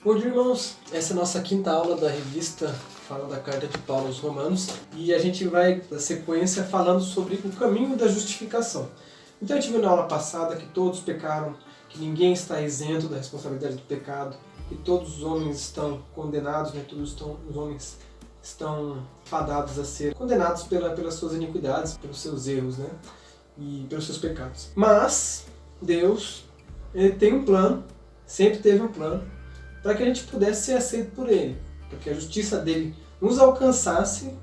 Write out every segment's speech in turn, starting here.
Bom dia, irmãos. Essa é a nossa quinta aula da revista Fala da Carta de Paulo aos Romanos e a gente vai, na sequência, falando sobre o caminho da justificação. Então a gente viu na aula passada que todos pecaram, que ninguém está isento da responsabilidade do pecado, que todos os homens estão condenados, né? Os homens estão fadados a ser condenados pelas suas iniquidades, pelos seus erros, né? E pelos seus pecados. Mas Deus, ele tem um plano, sempre teve um plano, para que a gente pudesse ser aceito por Ele, para que a justiça dele nos alcançasse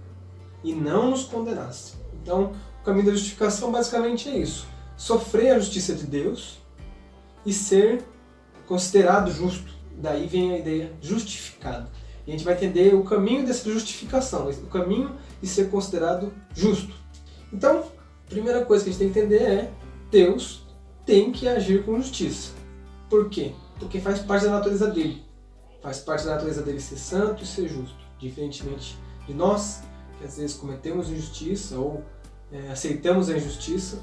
e não nos condenasse. Então, o caminho da justificação basicamente é isso: sofrer a justiça de Deus e ser considerado justo. Daí vem a ideia justificado. E a gente vai entender o caminho dessa justificação, o caminho de ser considerado justo. Então, a primeira coisa que a gente tem que entender é: Deus tem que agir com justiça. Por quê? Porque faz parte da natureza dele. Faz parte da natureza dele ser santo e ser justo. Diferentemente de nós, que às vezes cometemos injustiça ou aceitamos a injustiça,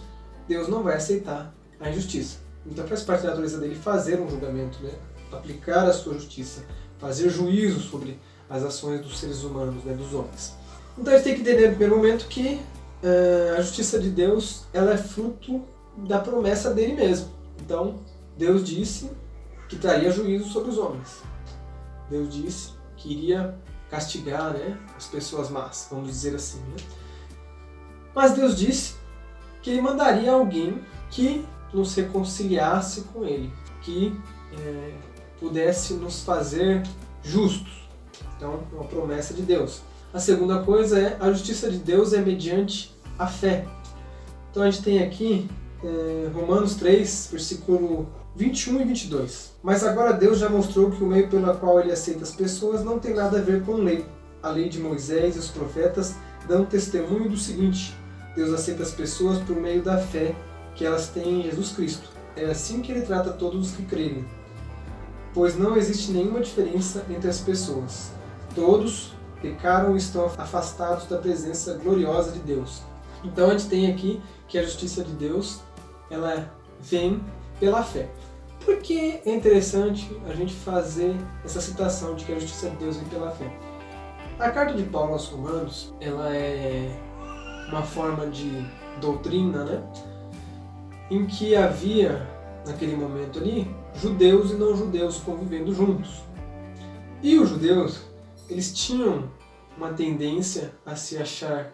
Deus não vai aceitar a injustiça. Então faz parte da natureza dele fazer um julgamento, né? Aplicar a sua justiça, fazer juízo sobre as ações dos seres humanos, né? Dos homens. Então a gente tem que entender no primeiro momento que a justiça de Deus ela é fruto da promessa dele mesmo. Então Deus disse que traria juízo sobre os homens. Deus disse que iria castigar, né, as pessoas más, vamos dizer assim. Né? Mas Deus disse que Ele mandaria alguém que nos reconciliasse com Ele, que pudesse nos fazer justos. Então, é uma promessa de Deus. A segunda coisa é a justiça de Deus é mediante a fé. Então a gente tem aqui Romanos 3, versículo 21 e 22. Mas agora Deus já mostrou que o meio pelo qual Ele aceita as pessoas não tem nada a ver com lei. A lei de Moisés e os profetas dão testemunho do seguinte: Deus aceita as pessoas por meio da fé que elas têm em Jesus Cristo. É assim que Ele trata todos os que creem. Pois não existe nenhuma diferença entre as pessoas. Todos pecaram e estão afastados da presença gloriosa de Deus. Então a gente tem aqui que a justiça de Deus ela vem pela fé. Por que é interessante a gente fazer essa citação de que a justiça de Deus vem pela fé? A carta de Paulo aos Romanos, ela é uma forma de doutrina, né? Em que havia, naquele momento ali, judeus e não judeus convivendo juntos. E os judeus, eles tinham uma tendência a se achar,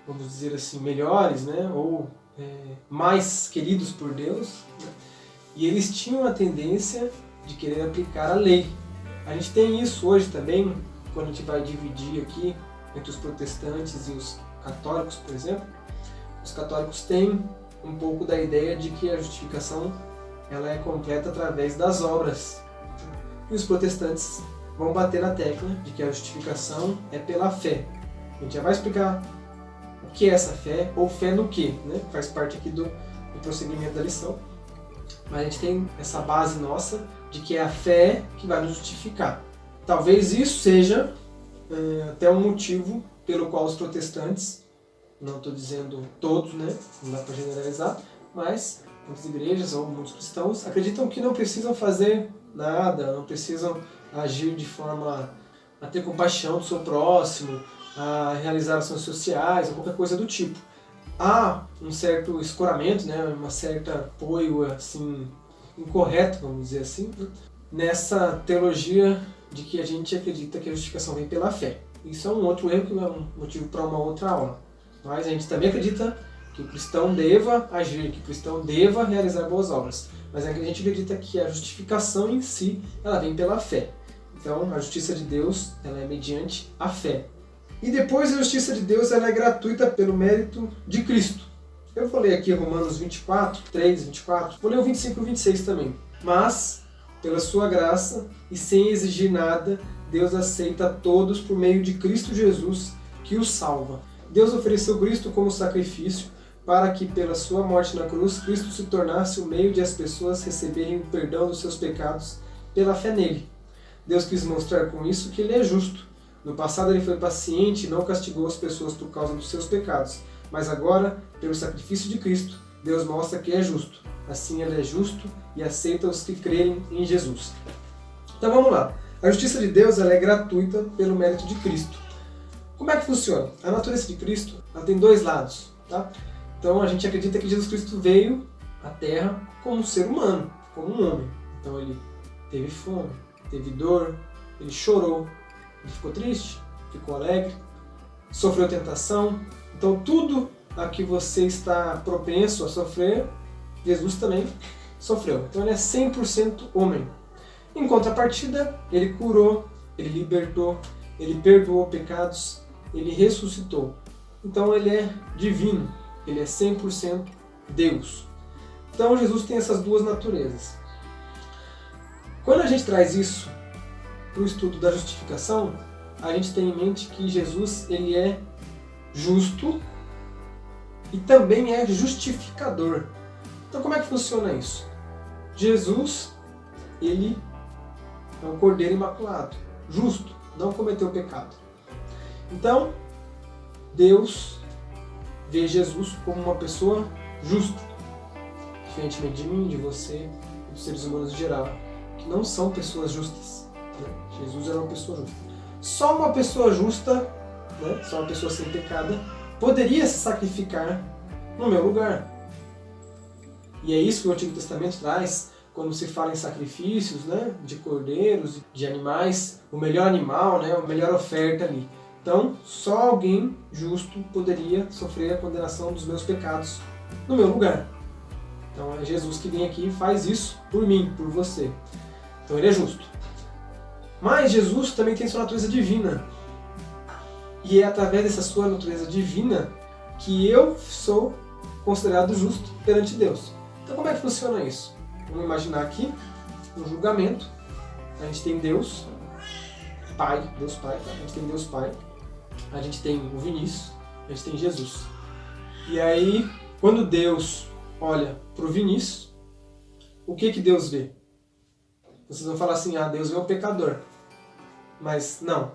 vamos dizer assim, melhores, né? Ou mais queridos por Deus, né? E eles tinham a tendência de querer aplicar a lei. A gente tem isso hoje também, quando a gente vai dividir aqui entre os protestantes e os católicos, por exemplo. Os católicos têm um pouco da ideia de que a justificação ela é completa através das obras. E os protestantes vão bater na tecla de que a justificação é pela fé. A gente já vai explicar o que é essa fé, ou fé no quê, né? Faz parte aqui do prosseguimento da lição. Mas a gente tem essa base nossa de que é a fé que vai nos justificar. Talvez isso seja até um motivo pelo qual os protestantes, não estou dizendo todos, né? Não dá para generalizar, mas muitas igrejas ou muitos cristãos acreditam que não precisam fazer nada, não precisam agir de forma a ter compaixão do seu próximo, a realizar ações sociais ou qualquer coisa do tipo. Há um certo escoramento, né, uma certa apoio assim, incorreto, vamos dizer assim, nessa teologia de que a gente acredita que a justificação vem pela fé. Isso é um outro erro que é um motivo para uma outra aula. Mas a gente também acredita que o cristão deva agir, que o cristão deva realizar boas obras. Mas a gente acredita que a justificação em si, ela vem pela fé. Então, a justiça de Deus, ela é mediante a fé. E depois a justiça de Deus ela é gratuita pelo mérito de Cristo. Eu vou ler aqui Romanos 24, 3, 24. Vou ler o 25 e o 26 também. Mas, pela sua graça e sem exigir nada, Deus aceita a todos por meio de Cristo Jesus, que os salva. Deus ofereceu Cristo como sacrifício para que, pela sua morte na cruz, Cristo se tornasse o meio de as pessoas receberem o perdão dos seus pecados pela fé nele. Deus quis mostrar com isso que ele é justo. No passado ele foi paciente e não castigou as pessoas por causa dos seus pecados. Mas agora, pelo sacrifício de Cristo, Deus mostra que é justo. Assim ele é justo e aceita os que crerem em Jesus. Então vamos lá. A justiça de Deus ela é gratuita pelo mérito de Cristo. Como é que funciona? A natureza de Cristo ela tem dois lados. Tá? Então a gente acredita que Jesus Cristo veio à Terra como um ser humano, como um homem. Então ele teve fome, teve dor, ele chorou, ele ficou triste, ficou alegre, sofreu tentação. Então tudo a que você está propenso a sofrer, Jesus também sofreu. Então ele é 100% homem. Em contrapartida, ele curou, ele libertou, ele perdoou pecados, ele ressuscitou. Então ele é divino, ele é 100% Deus. Então Jesus tem essas duas naturezas. Quando a gente traz isso para o estudo da justificação, a gente tem em mente que Jesus ele é justo e também é justificador. Então como é que funciona isso? Jesus, ele é um cordeiro imaculado, justo, não cometeu pecado. Então, Deus vê Jesus como uma pessoa justa, diferentemente de mim, de você, dos seres humanos em geral, que não são pessoas justas. Né? Jesus era uma pessoa justa. Só uma pessoa justa, né? Só uma pessoa sem pecado, poderia se sacrificar no meu lugar. E é isso que o Antigo Testamento traz quando se fala em sacrifícios, né, de cordeiros, de animais, o melhor animal, né, a melhor oferta ali. Então, só alguém justo poderia sofrer a condenação dos meus pecados no meu lugar. Então é Jesus que vem aqui e faz isso por mim, por você. Então ele é justo. Mas Jesus também tem sua natureza divina. E é através dessa sua natureza divina que eu sou considerado justo perante Deus. Então como é que funciona isso? Vamos imaginar aqui um julgamento. A gente tem Deus Pai, Deus Pai, tá? A gente tem Deus Pai, a gente tem o Vinícius, a gente tem Jesus. E aí, quando Deus olha para o Vinícius, o que Deus vê? Vocês vão falar assim, Deus vê o pecador. Mas não.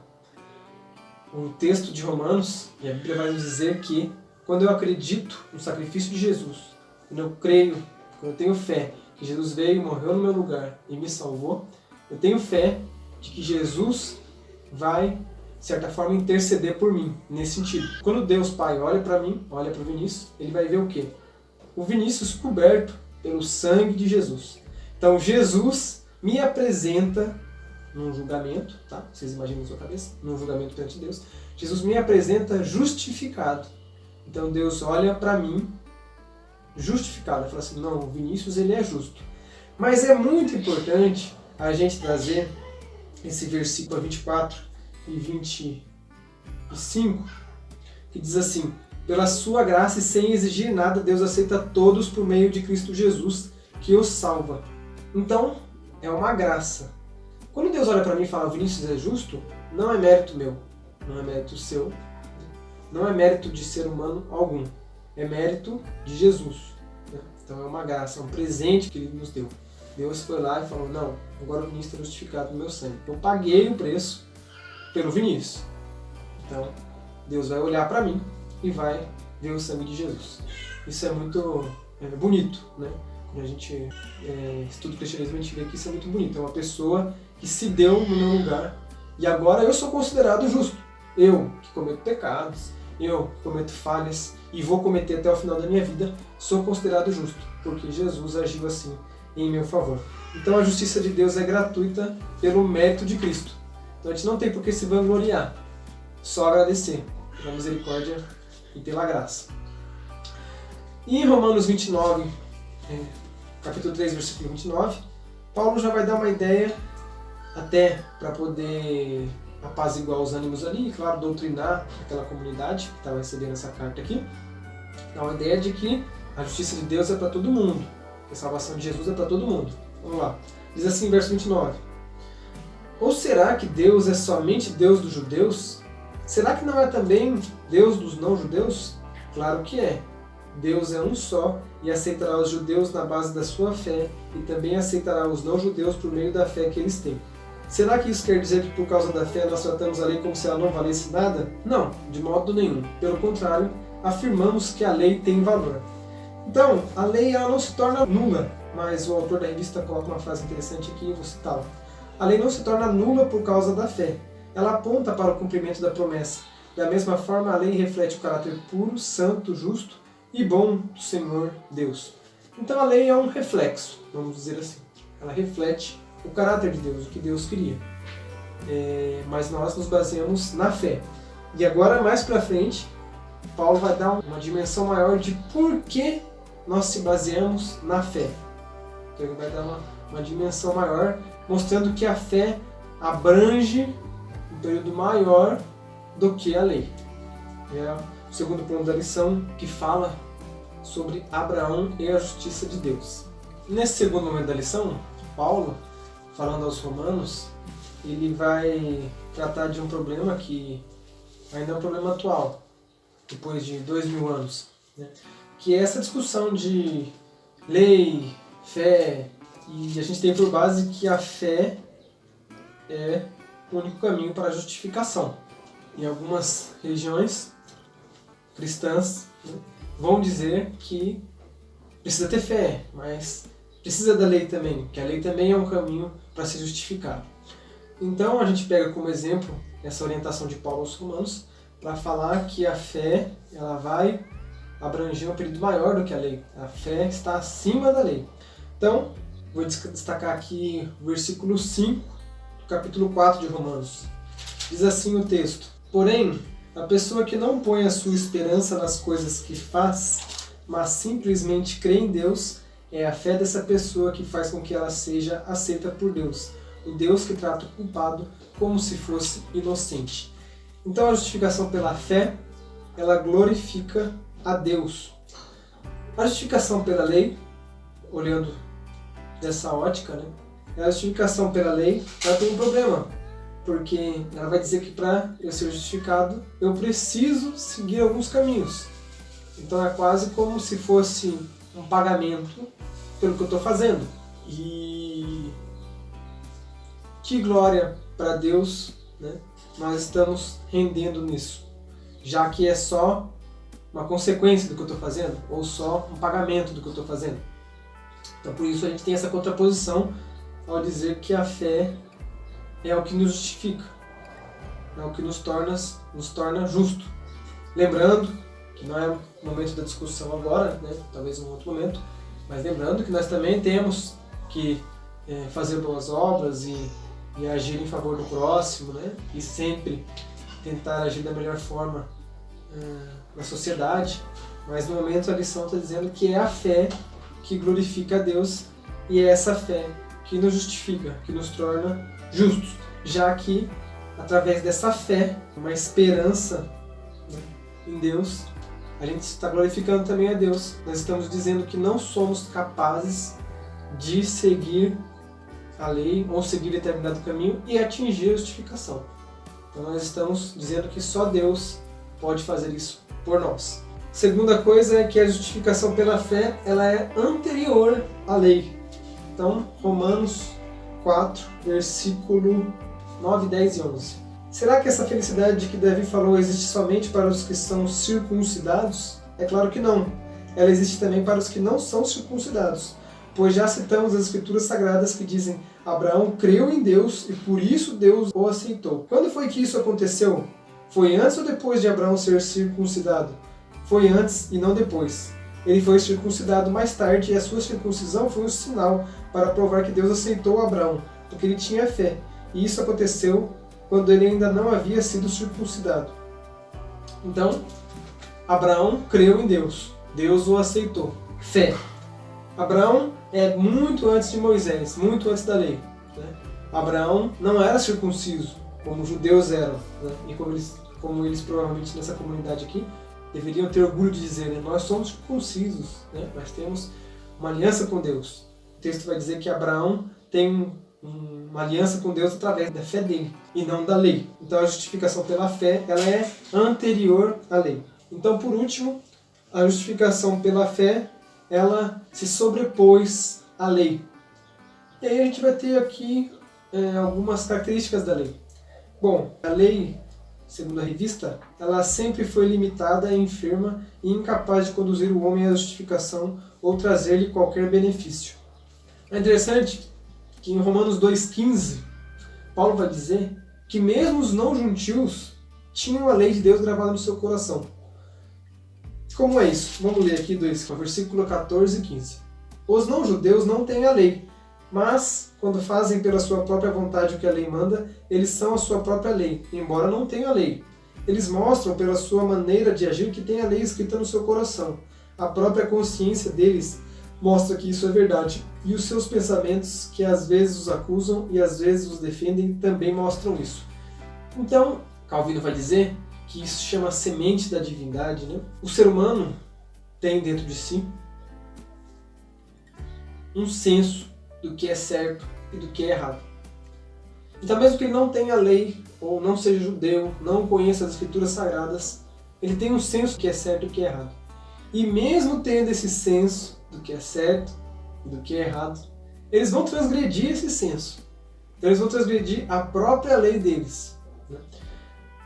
O texto de Romanos, e a Bíblia vai nos dizer que quando eu acredito no sacrifício de Jesus, quando eu creio, quando eu tenho fé que Jesus veio e morreu no meu lugar e me salvou, eu tenho fé de que Jesus vai, de certa forma, interceder por mim, nesse sentido. Quando Deus Pai olha para mim, olha para o Vinícius, ele vai ver o quê? O Vinícius coberto pelo sangue de Jesus. Então Jesus me apresenta num julgamento, tá? Vocês imaginam na sua cabeça? Num julgamento perante Deus. Jesus me apresenta justificado. Então Deus olha para mim justificado. Ele fala assim, não, o Vinícius ele é justo. Mas é muito importante a gente trazer esse versículo 24 e 25, que diz assim, pela sua graça e sem exigir nada, Deus aceita todos por meio de Cristo Jesus, que os salva. Então, é uma graça. Quando Deus olha para mim e fala, Vinícius é justo, não é mérito meu, não é mérito seu, não é mérito de ser humano algum. É mérito de Jesus. Né? Então é uma graça, é um presente que Ele nos deu. Deus foi lá e falou, não, agora o Vinícius está justificado no meu sangue. Eu paguei o preço pelo Vinícius. Então Deus vai olhar para mim e vai ver o sangue de Jesus. Isso é muito bonito, né? Quando a gente estuda o cristianismo, a gente vê que isso é muito bonito. É uma pessoa que se deu no meu lugar e agora eu sou considerado justo. Eu, que cometo pecados, eu, que cometo falhas e vou cometer até o final da minha vida, sou considerado justo, porque Jesus agiu assim em meu favor. Então a justiça de Deus é gratuita pelo mérito de Cristo. Então a gente não tem por que se vangloriar, só agradecer pela misericórdia e pela graça. E em Romanos 29, capítulo 3, versículo 29, Paulo já vai dar uma ideia, até para poder apaziguar os ânimos ali, e claro, doutrinar aquela comunidade que estava recebendo essa carta aqui. Dá uma ideia de que a justiça de Deus é para todo mundo, a salvação de Jesus é para todo mundo. Vamos lá. Diz assim, verso 29. Ou será que Deus é somente Deus dos judeus? Será que não é também Deus dos não-judeus? Claro que é. Deus é um só e aceitará os judeus na base da sua fé e também aceitará os não-judeus por meio da fé que eles têm. Será que isso quer dizer que por causa da fé nós tratamos a lei como se ela não valesse nada? Não, de modo nenhum. Pelo contrário, afirmamos que a lei tem valor. Então, a lei ela não se torna nula, mas o autor da revista coloca uma frase interessante aqui, eu vou citá-la. a lei não se torna nula por causa da fé. Ela aponta para o cumprimento da promessa. Da mesma forma, a lei reflete o caráter puro, santo, justo e bom do Senhor Deus. Então a lei é um reflexo, vamos dizer assim. Ela reflete o caráter de Deus, o que Deus queria. Mas nós nos baseamos na fé. E agora, mais para frente, Paulo vai dar uma dimensão maior de por que nós se baseamos na fé. Então ele vai dar uma dimensão maior, mostrando que a fé abrange um período maior do que a lei. É o segundo ponto da lição, que fala sobre Abraão e a justiça de Deus. Nesse segundo momento da lição, Paulo, falando aos romanos, ele vai tratar de um problema que ainda é um problema atual, depois de 2000 anos, né? Que é essa discussão de lei, fé, e a gente tem por base que a fé é o único caminho para a justificação. Em algumas religiões cristãs, né, vão dizer que precisa ter fé, mas precisa da lei também, que a lei também é um caminho para se justificar. Então a gente pega como exemplo essa orientação de Paulo aos Romanos para falar que a fé ela vai abranger um período maior do que a lei. A fé está acima da lei. Então, vou destacar aqui o versículo 5 do capítulo 4 de Romanos. Diz assim o texto: porém, a pessoa que não põe a sua esperança nas coisas que faz, mas simplesmente crê em Deus, é a fé dessa pessoa que faz com que ela seja aceita por Deus, o Deus que trata o culpado como se fosse inocente. Então a justificação pela fé, ela glorifica a Deus. A justificação pela lei, olhando dessa ótica, né? A justificação pela lei, ela tem um problema, porque ela vai dizer que para eu ser justificado, eu preciso seguir alguns caminhos. Então é quase como se fosse um pagamento pelo que eu estou fazendo. E que glória para Deus, né? Nós estamos rendendo nisso, já que é só uma consequência do que eu estou fazendo, ou só um pagamento do que eu estou fazendo. Então por isso a gente tem essa contraposição ao dizer que a fé é o que nos justifica, é o que nos torna justo. Lembrando que não é o momento da discussão agora, né? Talvez em um outro momento, mas lembrando que nós também temos que fazer boas obras e agir em favor do próximo, né? E sempre tentar agir da melhor forma na sociedade. Mas no momento a lição está dizendo que é a fé que glorifica a Deus e é essa fé que nos justifica, que nos torna justos, já que através dessa fé, uma esperança, né, em Deus, a gente está glorificando também a Deus. Nós estamos dizendo que não somos capazes de seguir a lei ou seguir determinado caminho e atingir a justificação. Então nós estamos dizendo que só Deus pode fazer isso por nós. Segunda coisa é que a justificação pela fé ela é anterior à lei. Então, Romanos 4, versículo 9, 10 e 11. Será que essa felicidade de que Davi falou existe somente para os que são circuncidados? É claro que não. Ela existe também para os que não são circuncidados. Pois já citamos as escrituras sagradas que dizem: Abraão creu em Deus e por isso Deus o aceitou. Quando foi que isso aconteceu? Foi antes ou depois de Abraão ser circuncidado? Foi antes e não depois. Ele foi circuncidado mais tarde e a sua circuncisão foi um sinal para provar que Deus aceitou Abraão, porque ele tinha fé. E isso aconteceu quando ele ainda não havia sido circuncidado. Então, Abraão creu em Deus. Deus o aceitou. Fé. Abraão é muito antes de Moisés, muito antes da lei, né? Abraão não era circunciso, como os judeus eram, né? E como eles provavelmente nessa comunidade aqui deveriam ter orgulho de dizer, né? Nós somos circuncisos, né? Nós temos uma aliança com Deus. O texto vai dizer que Abraão tem uma aliança com Deus através da fé dele e não da lei. Então a justificação pela fé ela é anterior à lei. Então, por último, a justificação pela fé ela se sobrepôs à lei. E aí a gente vai ter aqui algumas características da lei. Bom, a lei, segundo a revista, ela sempre foi limitada, enferma e incapaz de conduzir o homem à justificação ou trazer-lhe qualquer benefício. É interessante que em Romanos 2,15 Paulo vai dizer que mesmo os não gentios tinham a lei de Deus gravada no seu coração. Como é isso? Vamos ler aqui versículo 14 e 15. Os não-judeus não têm a lei, mas, quando fazem pela sua própria vontade o que a lei manda, eles são a sua própria lei, embora não tenham a lei. Eles mostram pela sua maneira de agir que tem a lei escrita no seu coração. A própria consciência deles mostra que isso é verdade. E os seus pensamentos, que às vezes os acusam e às vezes os defendem, também mostram isso. Então, Calvino vai dizer que isso se chama semente da divindade, né? O ser humano tem dentro de si um senso do que é certo e do que é errado. Então, mesmo que ele não tenha lei, ou não seja judeu, não conheça as escrituras sagradas, ele tem um senso do que é certo e do que é errado. E mesmo tendo esse senso do que é certo e do que é errado, eles vão transgredir esse senso. Então, eles vão transgredir a própria lei deles.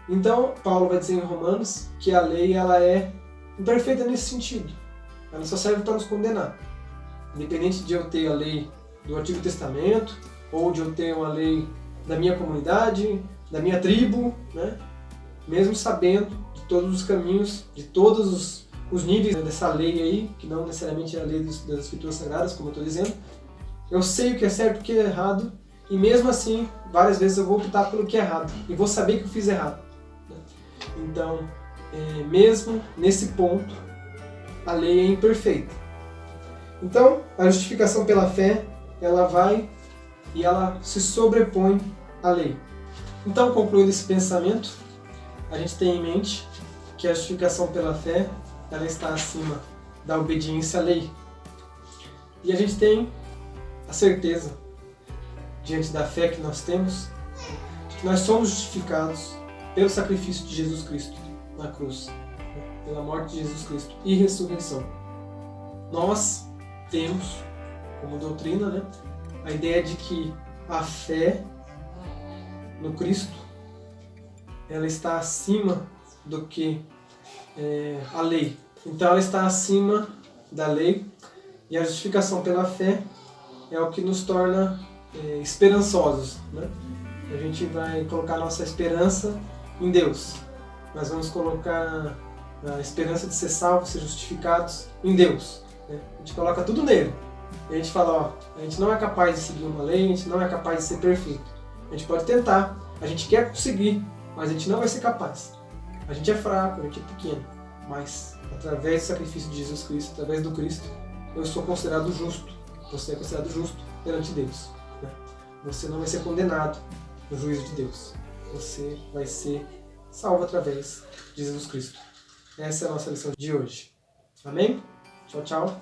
Então, Paulo vai dizer em Romanos que a lei ela é imperfeita nesse sentido. Ela só serve para nos condenar. Independente de eu ter a lei do Antigo Testamento, ou de eu ter uma lei da minha comunidade, da minha tribo, né? Mesmo sabendo de todos os caminhos, de todos os níveis dessa lei aí, que não necessariamente é a lei das Escrituras Sagradas, como eu estou dizendo, eu sei o que é certo e o que é errado, e mesmo assim, várias vezes eu vou optar pelo que é errado, e vou saber que eu fiz errado. Então, mesmo nesse ponto, a lei é imperfeita. Então, a justificação pela fé, ela vai e ela se sobrepõe à lei. Então, concluindo esse pensamento, a gente tem em mente que a justificação pela fé, ela está acima da obediência à lei. E a gente tem a certeza, diante da fé que nós temos, de que nós somos justificados pelo sacrifício de Jesus Cristo na cruz, pela morte de Jesus Cristo e ressurreição. Nós temos como doutrina, né, a ideia de que a fé no Cristo ela está acima do que a lei. Então ela está acima da lei e a justificação pela fé é o que nos torna esperançosos, né? A gente vai colocar nossa esperança em Deus. Nós vamos colocar a esperança de ser salvos, ser justificados em Deus, né? A gente coloca tudo nele. E a gente fala, a gente não é capaz de seguir uma lei, a gente não é capaz de ser perfeito. A gente pode tentar, a gente quer conseguir, mas a gente não vai ser capaz. A gente é fraco, a gente é pequeno, mas através do sacrifício de Jesus Cristo, através do Cristo, eu sou considerado justo. Você é considerado justo perante Deus, né? Você não vai ser condenado no juízo de Deus. Você vai ser salvo através de Jesus Cristo. Essa é a nossa lição de hoje. Amém? Tchau, tchau.